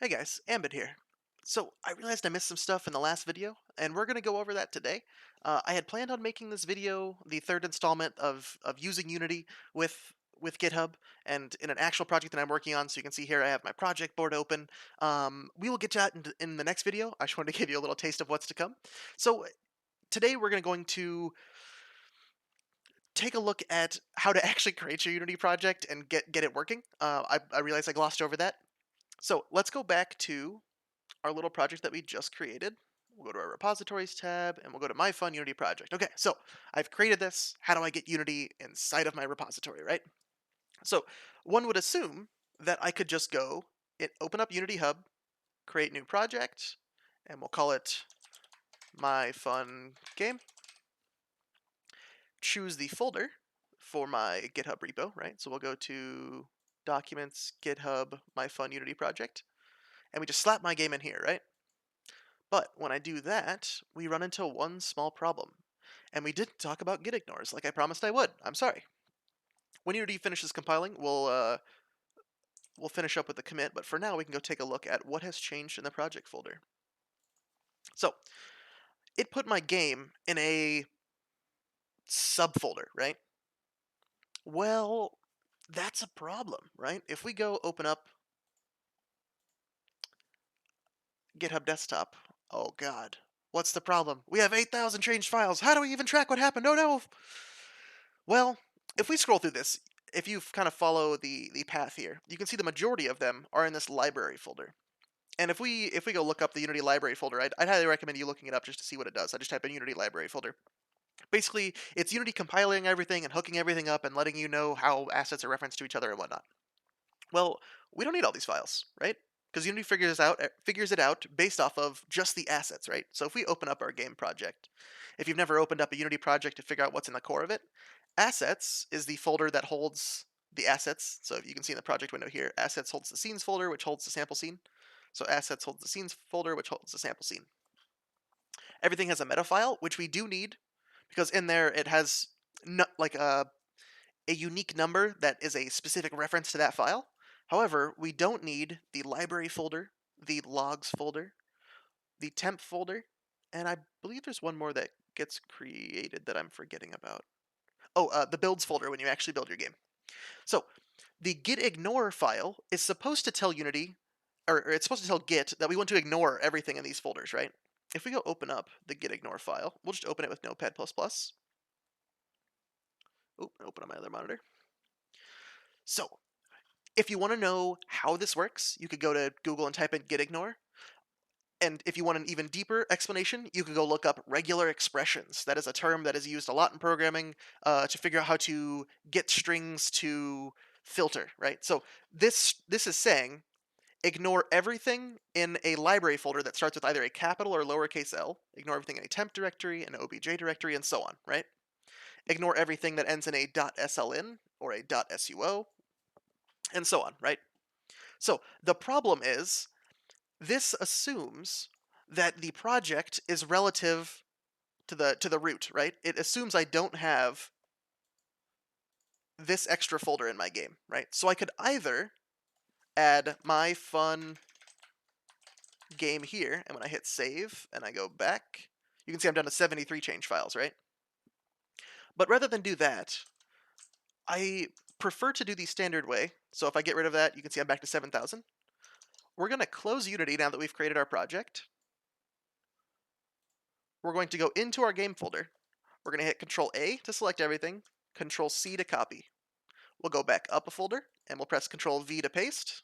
Hey guys, Ambit here. So I realized I missed some stuff in the last video, and we're going to go over that today. I had planned on making this video the third installment of using Unity with GitHub and in an actual project that I'm working on. So you can see here I have my project board open. We will get to that in the next video. I just wanted to give you a little taste of what's to come. So today we're going to take a look at how to actually create your Unity project and get it working. I realized I glossed over that. So let's go back to our little project that we just created. We'll go to our repositories tab and we'll go to my fun Unity project. Okay, so I've created this. How do I get Unity inside of my repository, right? So one would assume that I could just go open up Unity Hub, create new project, and we'll call it my fun game. Choose the folder for my GitHub repo, right? So we'll go to Documents, GitHub, my fun Unity project, and we just slap my game in here, right? But when I do that, we run into one small problem. And we didn't talk about Git Ignores like I promised I would. I'm sorry. When Unity finishes compiling, we'll finish up with the commit, but for now we can go take a look at what has changed in the project folder. So, it put my game in a subfolder, right? Well, that's a problem, right? If we go open up GitHub Desktop, oh god, what's the problem? We have 8,000 changed files. How do we even track what happened? Oh no! Well, if we scroll through this, if you kind of follow the path here, you can see the majority of them are in this library folder. And if we go look up the Unity library folder, I'd highly recommend you looking it up just to see what it does. I just type in Unity library folder. Basically, it's Unity compiling everything and hooking everything up and letting you know how assets are referenced to each other and whatnot. Well, we don't need all these files, right? Because Unity figures it out based off of just the assets, right? So if we open up our game project, if you've never opened up a Unity project to figure out what's in the core of it, assets is the folder that holds the assets. So if you can see in the project window here, assets holds the scenes folder, which holds the sample scene. So assets holds the scenes folder, which holds the sample scene. Everything has a meta file, which we do need because in there it has like a unique number that is a specific reference to that file. However, we don't need the library folder, the logs folder, the temp folder, and I believe there's one more that gets created that I'm forgetting about. Oh, the builds folder when you actually build your game. So the git ignore file is supposed to tell Unity, or it's supposed to tell Git that we want to ignore everything in these folders, right? If we go open up the git ignore file, we'll just open it with Notepad++. Open on my other monitor. So if you want to know how this works, you could go to Google and type in git ignore. And if you want an even deeper explanation, you could go look up regular expressions. That is a term that is used a lot in programming to figure out how to get strings to filter, right? So this is saying ignore everything in a library folder that starts with either a capital or lowercase l. Ignore everything in a temp directory, an obj directory, and so on, right? Ignore everything that ends in a .sln or a .suo, and so on, right? So the problem is this assumes that the project is relative to the root, right? It assumes I don't have this extra folder in my game, right? So I could either add my fun game here, and when I hit save and I go back, you can see I'm down to 73 change files, right? But rather than do that, I prefer to do the standard way. So if I get rid of that, you can see I'm back to 7,000. We're going to close Unity now that we've created our project. We're going to go into our game folder. We're going to hit Control A to select everything, Control C to copy. We'll go back up a folder, and we'll press Control V to paste.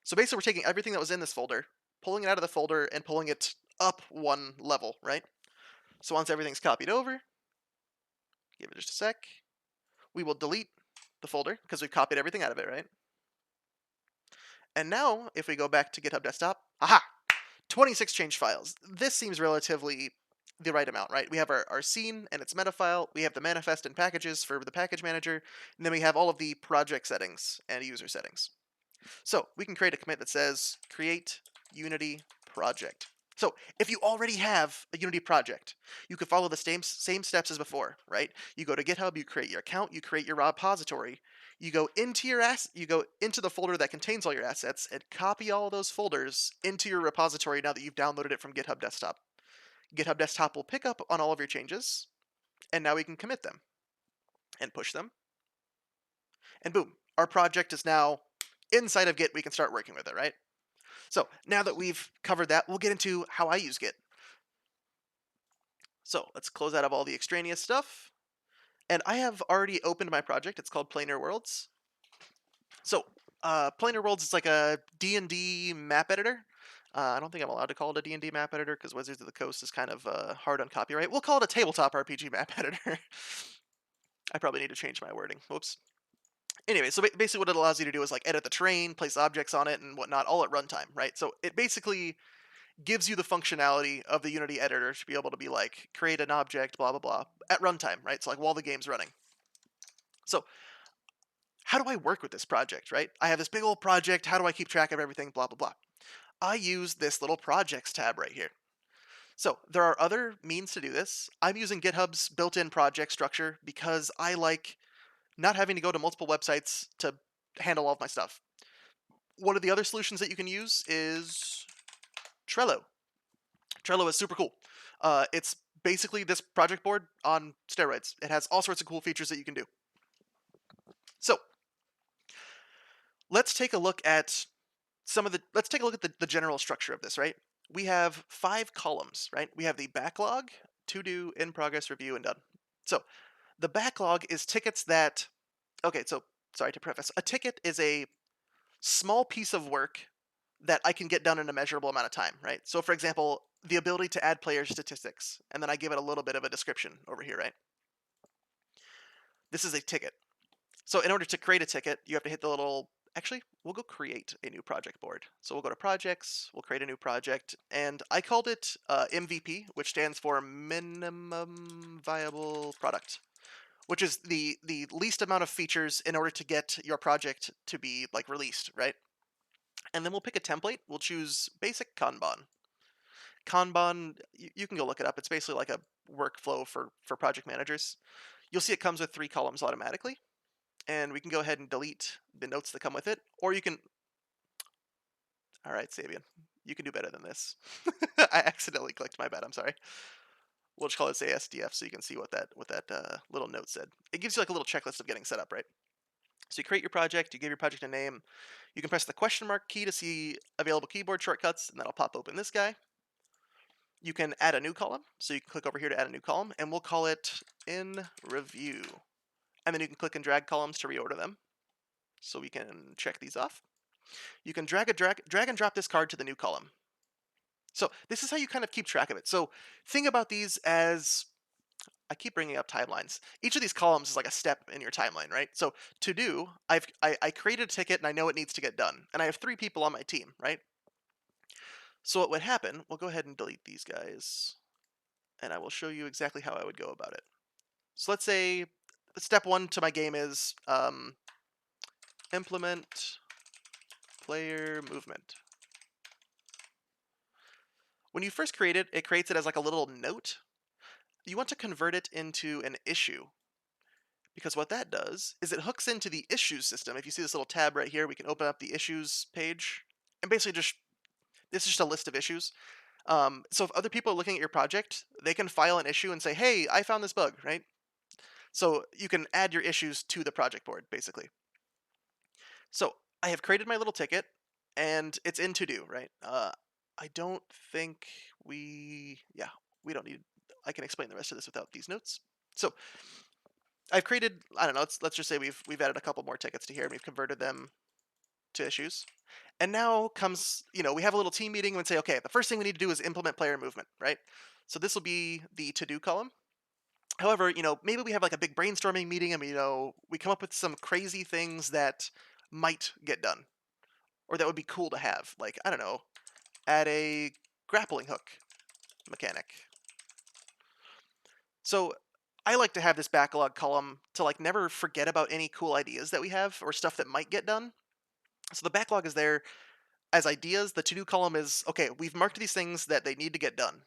So basically we're taking everything that was in this folder, pulling it out of the folder, and pulling it up one level, right? So once everything's copied over, give it just a sec, we will delete the folder, because we've copied everything out of it, right? And now, if we go back to GitHub Desktop, aha! 26 change files. This seems relatively the right amount, right? We have our scene and its meta file, we have the manifest and packages for the package manager, and then we have all of the project settings and user settings. So we can create a commit that says create Unity project. So if you already have a Unity project, you could follow the same steps as before, right? You go to GitHub, you create your account, you create your repository, You go into the folder that contains all your assets and copy all those folders into your repository now that you've downloaded it from GitHub Desktop. GitHub Desktop will pick up on all of your changes, and now we can commit them and push them, and boom, our project is now inside of Git. We can start working with it, right? So now that we've covered that, we'll get into how I use Git. So let's close out of all the extraneous stuff. And I have already opened my project. It's called Planar Worlds. So Planar Worlds is like a D&D map editor. I don't think I'm allowed to call it a D&D map editor because Wizards of the Coast is kind of hard on copyright. We'll call it a tabletop RPG map editor. I probably need to change my wording. Whoops. Anyway, so basically what it allows you to do is like edit the terrain, place objects on it, and whatnot, all at runtime, right? So it basically gives you the functionality of the Unity editor to be able to be like, create an object, blah, blah, blah, at runtime, right? So like while the game's running. So how do I work with this project, right? I have this big old project. How do I keep track of everything, blah, blah, blah? I use this little projects tab right here. So there are other means to do this. I'm using GitHub's built-in project structure because I like not having to go to multiple websites to handle all of my stuff. One of the other solutions that you can use is Trello. Trello is super cool. It's basically this project board on steroids. It has all sorts of cool features that you can do. So let's take a look at the general structure of this, right? We have 5 columns, right? We have the backlog, to do, in progress, review, and done. So the backlog is tickets that, okay, so sorry to preface, a ticket is a small piece of work that I can get done in a measurable amount of time, right? So for example, the ability to add player statistics, and then I give it a little bit of a description over here, right? This is a ticket. So in order to create a ticket, you have to hit the little, actually, we'll go create a new project board. So we'll go to projects, we'll create a new project, and I called it MVP, which stands for minimum viable product, which is the least amount of features in order to get your project to be like released, right? And then we'll pick a template. We'll choose basic Kanban. Kanban, you can go look it up. It's basically like a workflow for project managers. You'll see it comes with 3 columns automatically, and we can go ahead and delete the notes that come with it, or you can. All right, Sabian, you can do better than this. I accidentally clicked. My bad. I'm sorry. We'll just call this ASDF so you can see what that little note said. It gives you like a little checklist of getting set up, right? So you create your project, you give your project a name, you can press the question mark key to see available keyboard shortcuts, and that'll pop open this guy. You can add a new column, so you can click over here to add a new column, and we'll call it in review. And then you can click and drag columns to reorder them. So we can check these off. You can drag and drop this card to the new column. So this is how you kind of keep track of it. So think about these as, I keep bringing up timelines. Each of these columns is like a step in your timeline, right? So to do, I created a ticket and I know it needs to get done, and I have 3 people on my team, right? So what would happen? We'll go ahead and delete these guys, and I will show you exactly how I would go about it. So let's say step 1 to my game is implement player movement. When you first create it, it creates it as like a little note. You want to convert it into an issue, because what that does is it hooks into the issues system. If you see this little tab right here, we can open up the issues page, and basically this is just a list of issues. So if other people are looking at your project, they can file an issue and say, hey, I found this bug, right? So you can add your issues to the project board, basically. So I have created my little ticket, and it's in to do, right? I don't think we don't need, I can explain the rest of this without these notes. So I've created, I don't know, let's just say we've added a couple more tickets to here, and we've converted them to issues. And now comes, we have a little team meeting and say, okay, the first thing we need to do is implement player movement, right? So this will be the to-do column. However, maybe we have like a big brainstorming meeting and, we come up with some crazy things that might get done, or that would be cool to have. Like, I don't know, add a grappling hook mechanic. So I like to have this backlog column to like never forget about any cool ideas that we have or stuff that might get done. So the backlog is there as ideas. The to-do column is, okay, we've marked these things that they need to get done.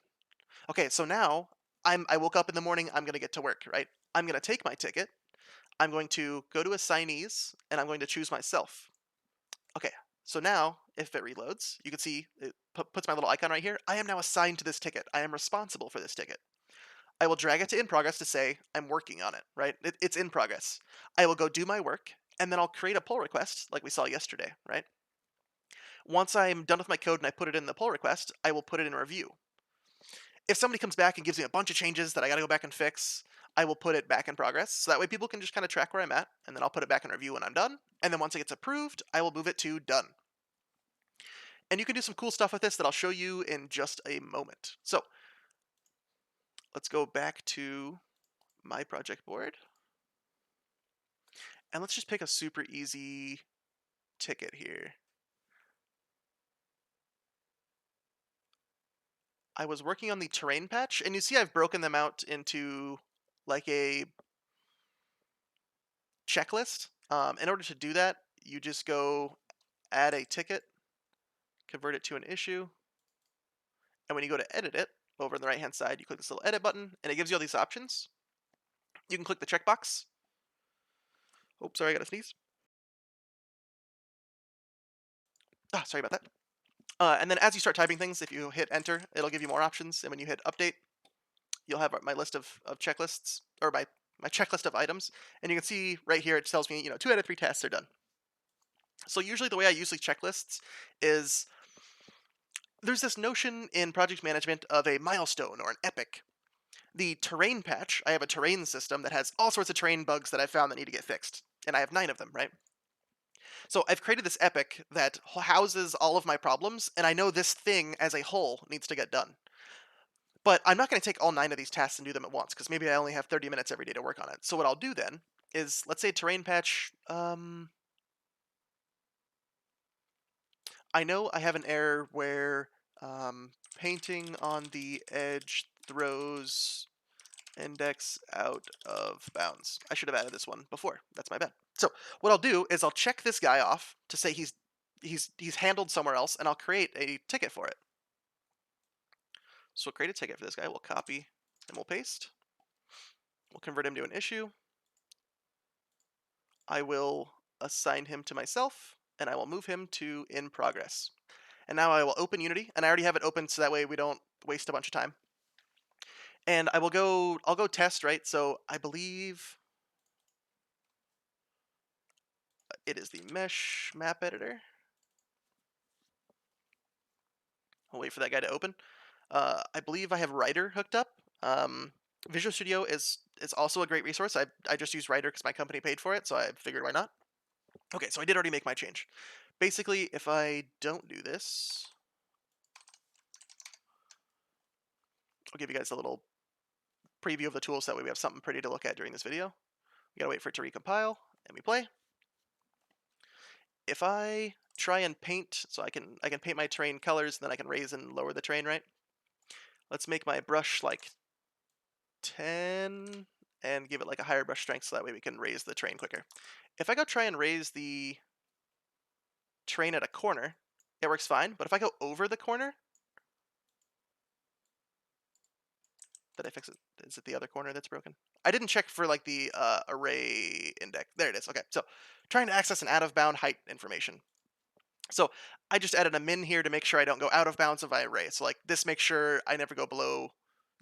Okay, so now I woke up in the morning, I'm going to get to work, right? I'm going to take my ticket. I'm going to go to assignees, and I'm going to choose myself. Okay, so now if it reloads, you can see it puts my little icon right here. I am now assigned to this ticket. I am responsible for this ticket. I will drag it to in progress to say I'm working on it, right? It's in progress. I will go do my work, and then I'll create a pull request like we saw yesterday, right? Once I'm done with my code and I put it in the pull request, I will put it in review. If somebody comes back and gives me a bunch of changes that I gotta go back and fix, I will put it back in progress. So that way people can just kind of track where I'm at, and then I'll put it back in review when I'm done. And then once it gets approved, I will move it to done. And you can do some cool stuff with this that I'll show you in just a moment. So let's go back to my project board. And let's just pick a super easy ticket here. I was working on the terrain patch, and you see I've broken them out into like a checklist. In order to do that, you just go add a ticket, convert it to an issue, and when you go to edit it, over on the right hand side, you click this little edit button, and it gives you all these options. You can click the checkbox. Oh, sorry, I got to sneeze. Ah, sorry about that. And then as you start typing things, if you hit enter, it'll give you more options. And when you hit update, you'll have my list of checklists, or my checklist of items. And you can see right here, it tells me, 2 out of 3 tasks are done. So usually the way I usually checklists is there's this notion in project management of a milestone or an epic. The terrain patch, I have a terrain system that has all sorts of terrain bugs that I've found that need to get fixed. And I have 9 of them, right? So I've created this epic that houses all of my problems, and I know this thing as a whole needs to get done. But I'm not going to take all 9 of these tasks and do them at once, because maybe I only have 30 minutes every day to work on it. So what I'll do then is, let's say terrain patch, I know I have an error where painting on the edge throws index out of bounds. I should have added this one before. That's my bad. So what I'll do is I'll check this guy off to say he's handled somewhere else, and I'll create a ticket for it. So we'll create a ticket for this guy. We'll copy and we'll paste. We'll convert him to an issue. I will assign him to myself, and I will move him to in progress. And now I will open Unity, and I already have it open so that way we don't waste a bunch of time. And I'll go test, right? So I believe it is the mesh map editor. I'll wait for that guy to open. I believe I have Writer hooked up. Visual Studio is also a great resource. I just use Writer because my company paid for it, so I figured why not. Okay, so I did already make my change. Basically, if I don't do this, I'll give you guys a little preview of the tools so that way we have something pretty to look at during this video. We gotta wait for it to recompile, and we play. If I try and paint, so I can paint my terrain colors, and then I can raise and lower the terrain, right? Let's make my brush like 10 and give it like a higher brush strength so that way we can raise the terrain quicker. If I go try and raise the terrain at a corner, it works fine, but if I go over the corner, did I fix it? Is it the other corner that's broken? I didn't check for like the array index. There it is. Okay, so trying to access an out of bound height information. So I just added a min here to make sure I don't go out of bounds of my array. So like this makes sure I never go below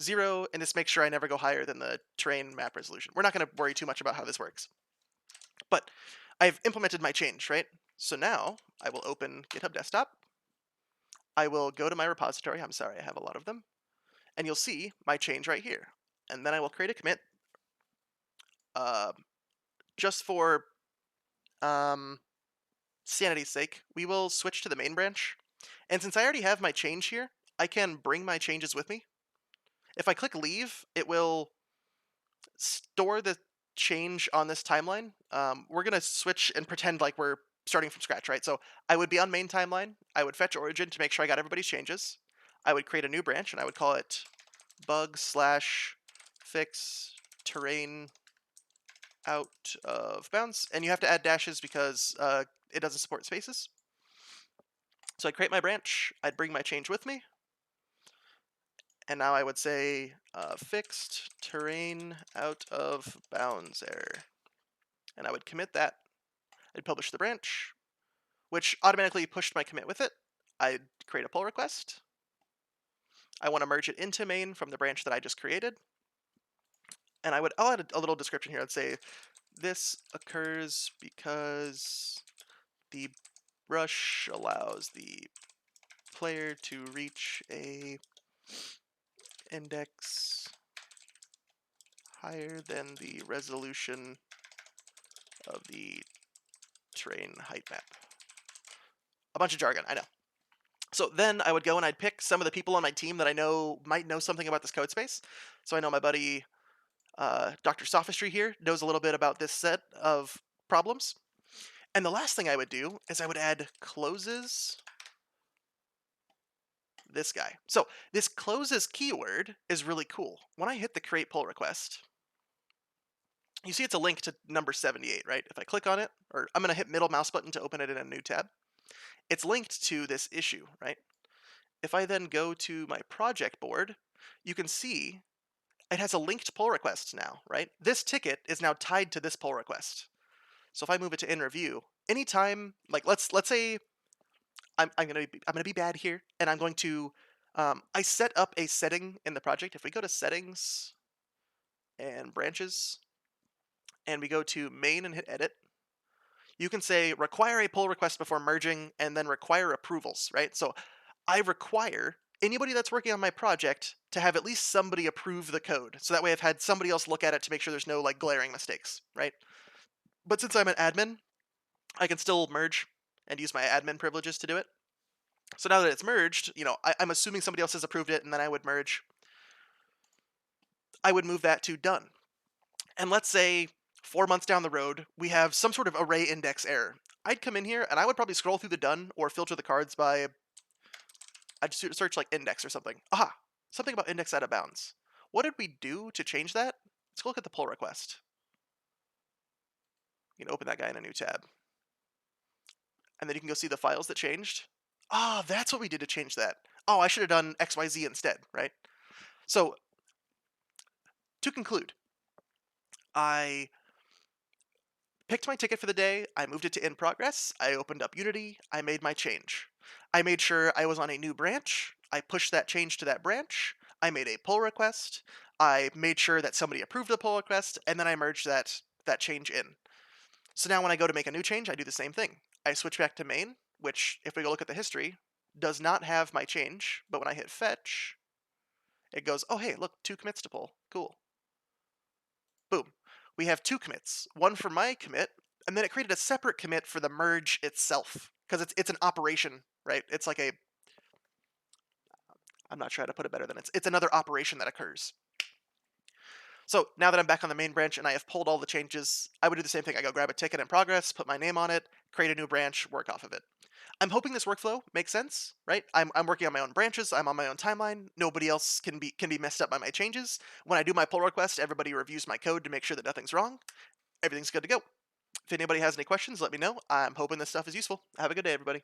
0, and this makes sure I never go higher than the terrain map resolution. We're not going to worry too much about how this works. But I've implemented my change, right? So now I will open GitHub Desktop. I will go to my repository. I'm sorry, I have a lot of them. And you'll see my change right here. And then I will create a commit just for sanity's sake. We will switch to the main branch. And since I already have my change here, I can bring my changes with me. If I click leave, it will store the change on this timeline. We're going to switch and pretend like we're starting from scratch, right? So I would be on main timeline. I would fetch origin to make sure I got everybody's changes. I would create a new branch, and I would call it bug/fix terrain out of bounds. And you have to add dashes because it doesn't support spaces. So I'd create my branch. I'd bring my change with me. And now I would say fixed terrain out of bounds error. and I would commit that. I'd publish the branch, which automatically pushed my commit with it. I'd create a pull request. I want to merge it into main from the branch that I just created. And I'll add a little description here. I'd say this occurs because the brush allows the player to reach a index higher than the resolution of the terrain height map. A bunch of jargon, I know. So then I would go and I'd pick some of the people on my team that I know might know something about this code space. So I know my buddy Dr. Sophistry here knows a little bit about this set of problems. And the last thing I would do is I would add closes this guy. So this closes keyword is really cool. When I hit the create pull request, you see it's a link to number 78, right? If I click on it, or I'm going to hit middle mouse button to open it in a new tab, it's linked to this issue, right? If I then go to my project board, you can see it has a linked pull request now, right? This ticket is now tied to this pull request. So if I move it to in review, anytime, like let's say I'm gonna be bad here, and I'm going to I set up a setting in the project. If we go to settings and branches, and we go to main and hit edit, you can say require a pull request before merging, and then require approvals, right? So I require anybody that's working on my project to have at least somebody approve the code. So that way I've had somebody else look at it to make sure there's no like glaring mistakes, right? But since I'm an admin, I can still merge and use my admin privileges to do it. So now that it's merged, I'm assuming somebody else has approved it, and then I would merge. I would move that to done. And let's say 4 months down the road, we have some sort of array index error. I'd come in here and I would probably scroll through the done or filter the cards by, I'd search like index or something. Aha, something about index out of bounds. What did we do to change that? Let's go look at the pull request. You can open that guy in a new tab. And then you can go see the files that changed. Ah, that's what we did to change that. Oh, I should have done XYZ instead, right? So, to conclude, I picked my ticket for the day, I moved it to in progress, I opened up Unity, I made my change. I made sure I was on a new branch, I pushed that change to that branch, I made a pull request, I made sure that somebody approved the pull request, and then I merged that change in. So now when I go to make a new change, I do the same thing. I switch back to main, which, if we go look at the history, does not have my change, but when I hit fetch, it goes, oh hey, look, 2 commits to pull. Cool. Boom. We have 2 commits. One for my commit, and then it created a separate commit for the merge itself. Because it's an operation, right? It's like I'm not sure how to put it better than it's another operation that occurs. So now that I'm back on the main branch and I have pulled all the changes, I would do the same thing. I go grab a ticket in progress, put my name on it, create a new branch, work off of it. I'm hoping this workflow makes sense, right? I'm working on my own branches, I'm on my own timeline. Nobody else can be messed up by my changes. When I do my pull request, everybody reviews my code to make sure that nothing's wrong. Everything's good to go. If anybody has any questions, let me know. I'm hoping this stuff is useful. Have a good day, everybody.